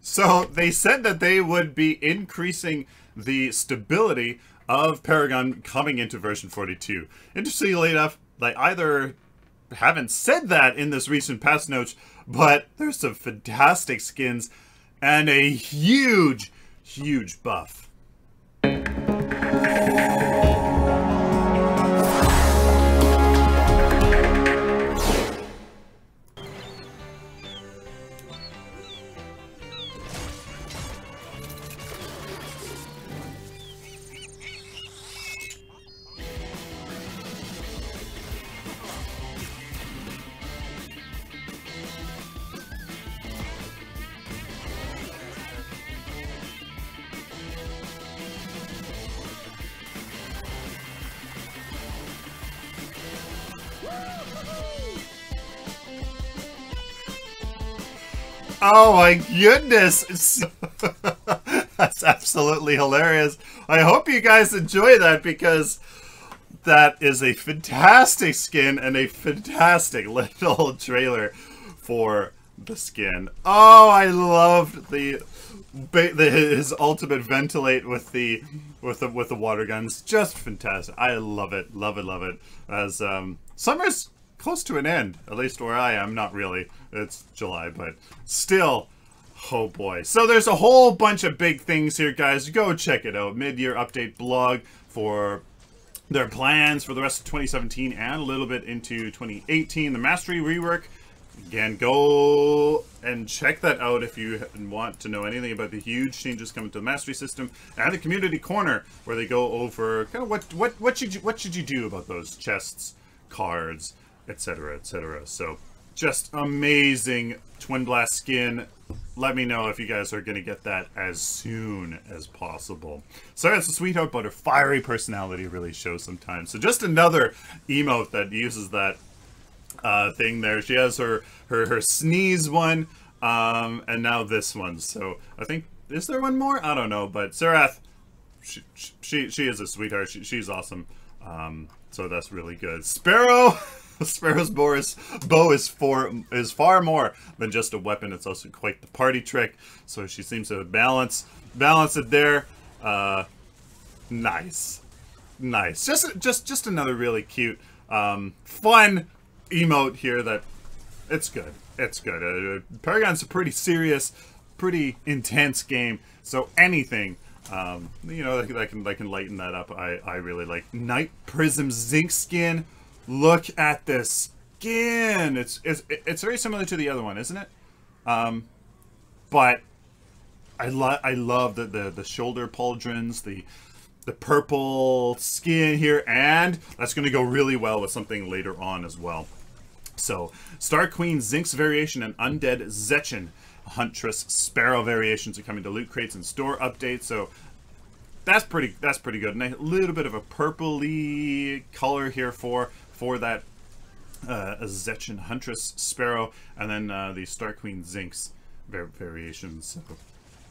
So they said that they would be increasing the stability of Paragon coming into version 42. Interestingly enough, they either haven't said that in this recent patch notes, but there's some fantastic skins and a huge, huge buff. Oh my goodness! That's absolutely hilarious. I hope you guys enjoy that, because that is a fantastic skin and a fantastic little trailer for the skin. Oh, I loved his ultimate ventilate with the water guns. Just fantastic. I love it, love it, love it. As summer's close to an end, at least where I am. Not really, it's July, but still, oh boy. So there's a whole bunch of big things here, guys. Go check it out. Mid-year update blog for their plans for the rest of 2017 and a little bit into 2018. The Mastery rework, again, go and check that out if you want to know anything about the huge changes coming to the Mastery system, and the Community Corner, where they go over kind of what should you do about those chests, cards, etc., etc. So just amazing Twin Blast skin. Let me know if you guys are going to get that as soon as possible. So it's a sweetheart, but her fiery personality really shows sometimes. So just another emote that uses that thing there. She has her sneeze one, and now this one. So I think, is there one more? I don't know, but Serath, she is a sweetheart. She's awesome. So that's really good. Sparrow. Sparrow's bow is far more than just a weapon. It's also quite the party trick. So she seems to balance it there. Nice. Just another really cute, fun emote here. That it's good. It's good. Paragon's a pretty serious, pretty intense game. So anything, you know, that can lighten that up. I really like. Night Prism Zinx skin. Look at this skin. It's very similar to the other one, isn't it? But I love the shoulder pauldrons, the purple skin here, and that's going to go really well with something later on as well. So Star Queen Zinx variation and Undead Zetchin Huntress Sparrow variations are coming to loot crates and store updates. So that's pretty good. And a little bit of a purpley color here for that Zetchin Huntress Sparrow, and then the Star Queen Zinx variations. So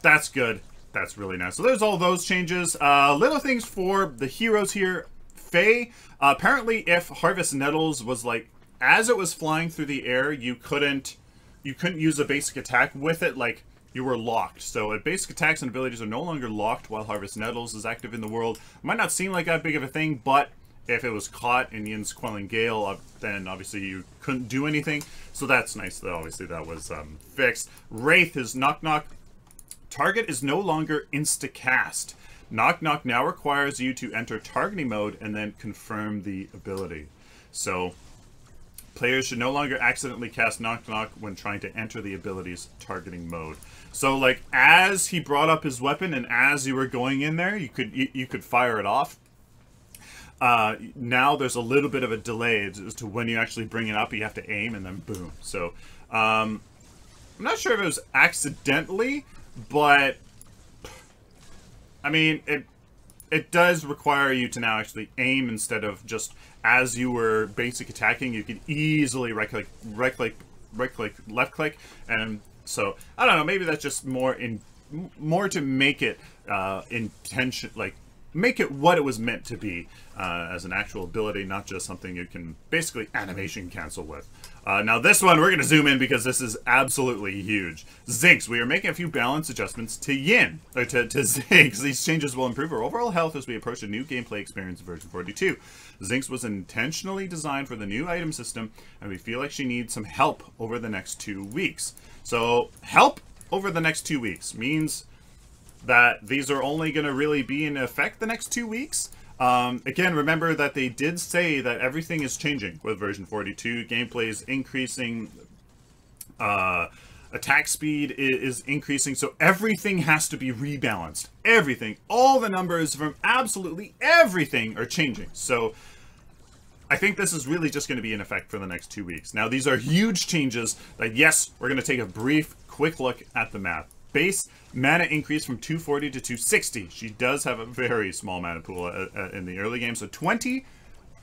that's good. That's really nice. So there's all those changes. Little things for the heroes here. Faye, apparently if Harvest Nettles was like, as it was flying through the air, you couldn't use a basic attack with it, like you were locked. So basic attacks and abilities are no longer locked while Harvest Nettles is active in the world. Might not seem like that big of a thing, but if it was caught in Yin's Quelling Gale, then obviously you couldn't do anything. So that's nice that obviously that was fixed. Wraith is Knock Knock. Target is no longer insta-cast. Knock Knock now requires you to enter targeting mode and then confirm the ability. So players should no longer accidentally cast Knock Knock when trying to enter the ability's targeting mode. So like as he brought up his weapon and as you were going in there, you could fire it off. Now there's a little bit of a delay as to when you actually bring it up. You have to aim and then boom. So I'm not sure if it was accidentally, but I mean it does require you to now actually aim instead of just as you were basic attacking. You could easily right click, left click, and so I don't know. Maybe that's just more to make it intention, like make it what it was meant to be, as an actual ability, not just something you can basically animation cancel with. Now this one, we're going to zoom in because this is absolutely huge. Zinx, we are making a few balance adjustments to Yin, or to Zinx. These changes will improve our overall health as we approach a new gameplay experience in version 42. Zinx was intentionally designed for the new item system, and we feel like she needs some help over the next 2 weeks. So, help over the next 2 weeks means that these are only going to really be in effect the next 2 weeks. Again, remember that they did say that everything is changing with version 42. Gameplay is increasing. Attack speed is increasing. So everything has to be rebalanced. Everything. All the numbers from absolutely everything are changing. So I think this is really just going to be in effect for the next 2 weeks. Now, these are huge changes that, yes, we're going to take a brief, quick look at the math. Base mana increase from 240 to 260. She does have a very small mana pool in the early game, so 20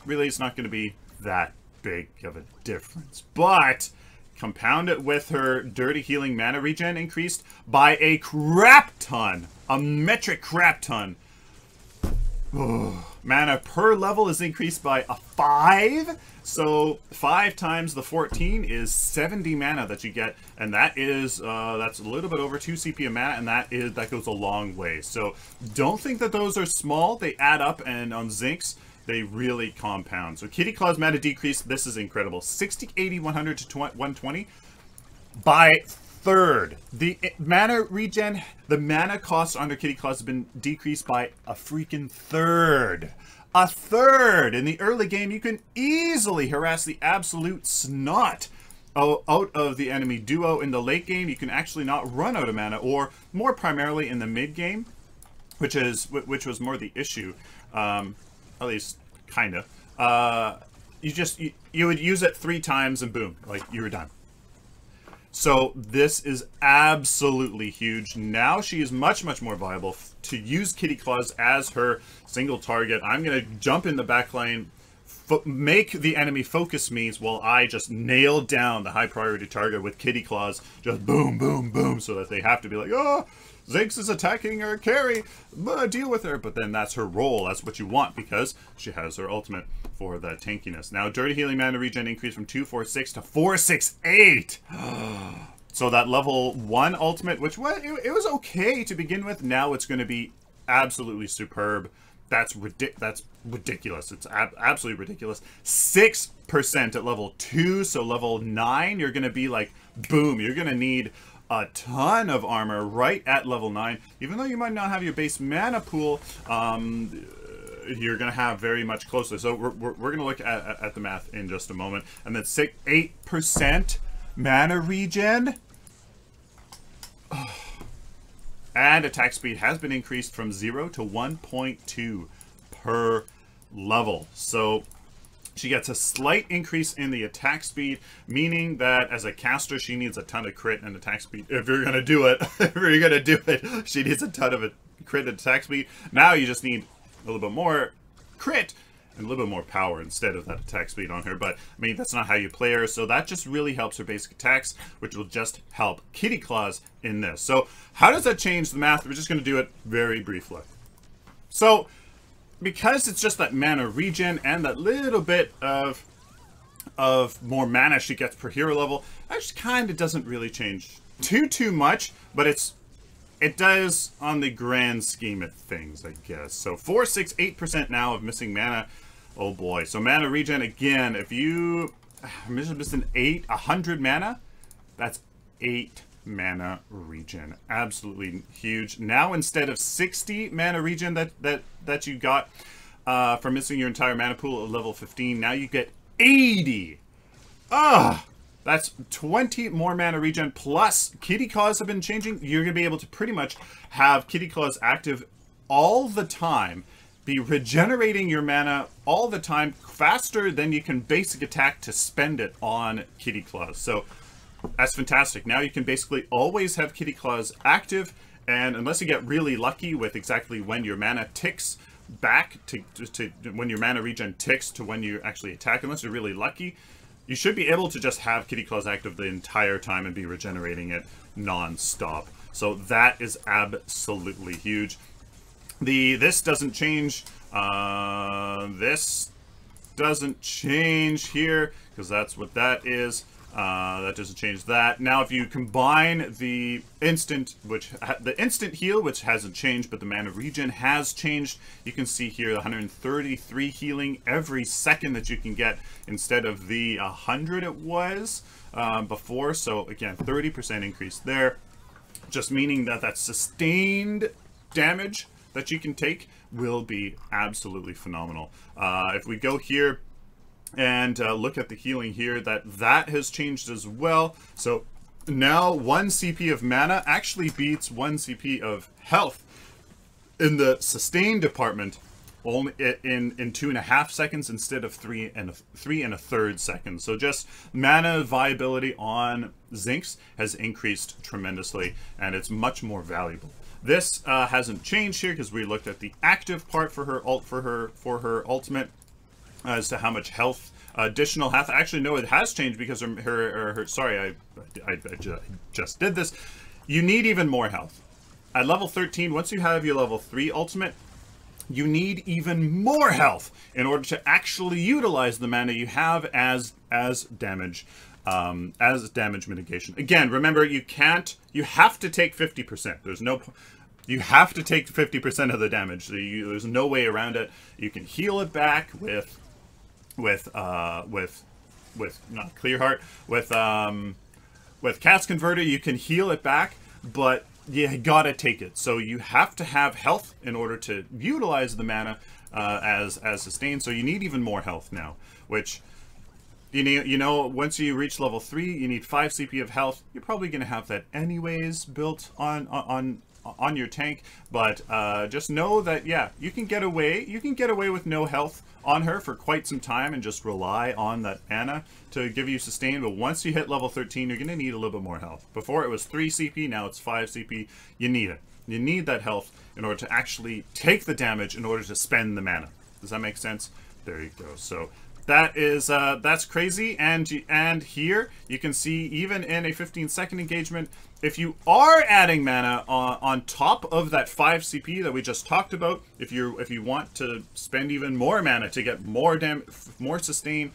really is not going to be that big of a difference. But compound it with her dirty healing mana regen increased by a crap ton, a metric crap ton. Mana per level is increased by a 5. So 5 times the 14 is 70 mana that you get, and that is that's a little bit over 2 CP of mana, and that goes a long way. So don't think that those are small. They add up, and on Zinx they really compound. So Kitty Claw's mana decrease, this is incredible. 60, 80, 100 to 120 by third. The mana regen, the mana cost under Kitty Claws has been decreased by a freaking third. A third! In the early game, you can easily harass the absolute snot out of the enemy duo. In the late game, you can actually not run out of mana, or more primarily in the mid game, which was more the issue, at least kinda. You would use it 3 times and boom, like you were done. So this is absolutely huge. Now she is much, much more viable to use Kitty Claws as her single target. I'm going to jump in the back lane, make the enemy focus me while I just nail down the high priority target with Kitty Claws. Just boom, boom, boom, so that they have to be like, oh, Zinx is attacking her carry, deal with her. But then that's her role. That's what you want because she has her ultimate for that tankiness. Now, Dirty Healing Mana Regen increased from 246 to 468. So that level 1 ultimate, which it was okay to begin with, now it's going to be absolutely superb. That's ridiculous. It's absolutely ridiculous. 6% at level 2, so level 9, you're going to be like, boom, you're going to need a ton of armor right at level 9. Even though you might not have your base mana pool, you're going to have very much closer. So we're going to look at the math in just a moment. And then 8% mana regen. And attack speed has been increased from 0 to 1.2 per level. So she gets a slight increase in the attack speed, meaning that as a caster, she needs a ton of crit and attack speed. If you're going to do it, she needs a ton of crit and attack speed. Now you just need a little bit more crit and a little bit more power instead of that attack speed on her. But, I mean, that's not how you play her, so that just really helps her basic attacks, which will just help Kitty Claws in this. So, how does that change the math? We're just going to do it very briefly. So, because it's just that mana regen and that little bit of more mana she gets per hero level, that just kind of doesn't really change too much, but it does on the grand scheme of things, I guess. So 468% now of missing mana. Oh boy. So mana regen again, if you missing 100 mana, that's 8 mana regen. Absolutely huge. Now instead of 60 mana regen that you got from missing your entire mana pool at level 15, now you get 80. That's 20 more mana regen, plus Kitty Claws have been changing. You're going to be able to pretty much have Kitty Claws active all the time, be regenerating your mana all the time, faster than you can basic attack to spend it on Kitty Claws. So that's fantastic. Now you can basically always have Kitty Claws active, and unless you get really lucky with exactly when your mana ticks back to when your mana regen ticks to when you actually attack, unless you're really lucky, you should be able to just have Kitty Claws active the entire time and be regenerating it non-stop. So that is absolutely huge. This doesn't change. This doesn't change here, because that's what that is. That doesn't change that. Now, if you combine the instant heal, which hasn't changed, but the mana regen has changed, you can see here 133 healing every second that you can get instead of the 100 it was before. So again, 30% increase there, just meaning that that sustained damage that you can take will be absolutely phenomenal. If we go here and look at the healing here, that has changed as well. So now 1 CP of mana actually beats 1 CP of health in the sustain department, only in 2.5 seconds instead of 3 1/3 seconds. So just mana viability on Zinx has increased tremendously, and it's much more valuable. This hasn't changed here because we looked at the active part for her ultimate as to how much health, additional health. Actually, no, it has changed because sorry, I just did this. You need even more health. At level 13, once you have your level 3 ultimate, you need even more health in order to actually utilize the mana you have as damage mitigation. Again, remember, you have to take 50%. You have to take 50% of the damage. So there's no way around it. You can heal it back with not Clear Heart, with Cast Converter. You can heal it back, but you gotta take it. So you have to have health in order to utilize the mana as sustained. So you need even more health now, which you know once you reach level 3, you need 5 CP of health. You're probably gonna have that anyways built on your tank, but just know that, yeah, you can get away with no health on her for quite some time and just rely on that mana to give you sustain. But once you hit level 13, you're going to need a little bit more health. Before it was 3 CP, now it's 5 CP. You need it. You need that health in order to actually take the damage in order to spend the mana. Does that make sense? There you go. So that is that's crazy. And here you can see, even in a 15-second engagement, if you are adding mana on top of that 5 CP that we just talked about, if you want to spend even more mana to get more sustain,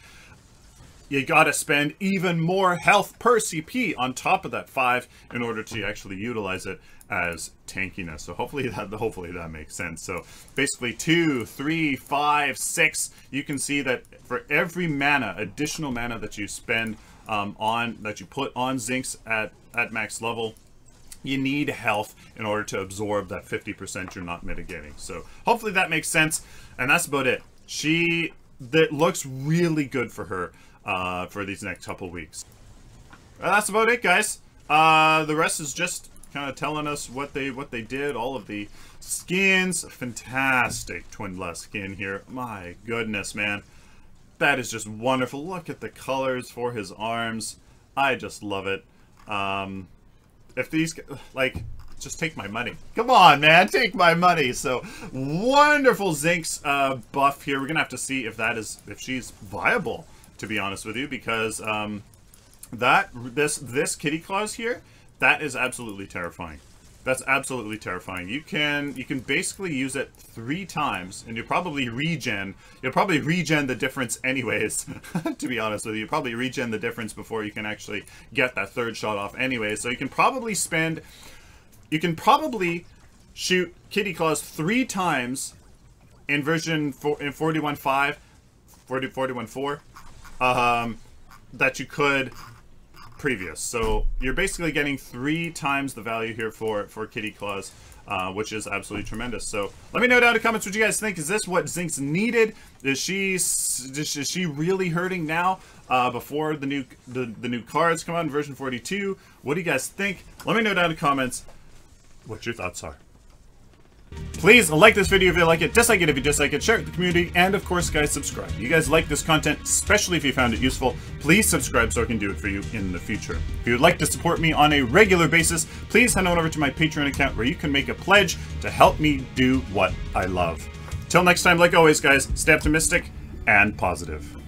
you gotta spend even more health per CP on top of that 5 in order to actually utilize it as tankiness. So hopefully that makes sense. So basically 2, 3, 5, 6, you can see that for every additional mana that you spend that you put on Zinx at max level, you need health in order to absorb that 50% you're not mitigating. So hopefully that makes sense, and that's about it. That looks really good for her for these next couple weeks. That's about it, guys. The rest is just kind of telling us what they did. All of the skins, fantastic Twin Blast skin here. My goodness, man. That is just wonderful. Look at the colors for his arms. I just love it. If these, like, just take my money. Come on, man, take my money. So wonderful Zinx buff here. We're gonna have to see if she's viable, to be honest with you, because this kitty claws here, that is absolutely terrifying. That's absolutely terrifying. You can basically use it 3 times, and you'll probably regen the difference anyways. To be honest with you, probably regen the difference before you can actually get that 3rd shot off anyway. So you can probably shoot Kitty Claws 3 times in version 41.5, 41.4, that you could previous. So you're basically getting 3 times the value here for Kitty Claws, which is absolutely tremendous. So let me know down in the comments what you guys think. Is this what Zinx needed? Is she really hurting now before the new cards come out in version 42? What do you guys think? Let me know down in the comments what your thoughts are. Please like this video if you like it, dislike it if you dislike it, share it with the community, and of course, guys, subscribe. You guys like this content, especially if you found it useful. Please subscribe so I can do it for you in the future. If you would like to support me on a regular basis, please head on over to my Patreon account where you can make a pledge to help me do what I love. Till next time, like always, guys, stay optimistic and positive.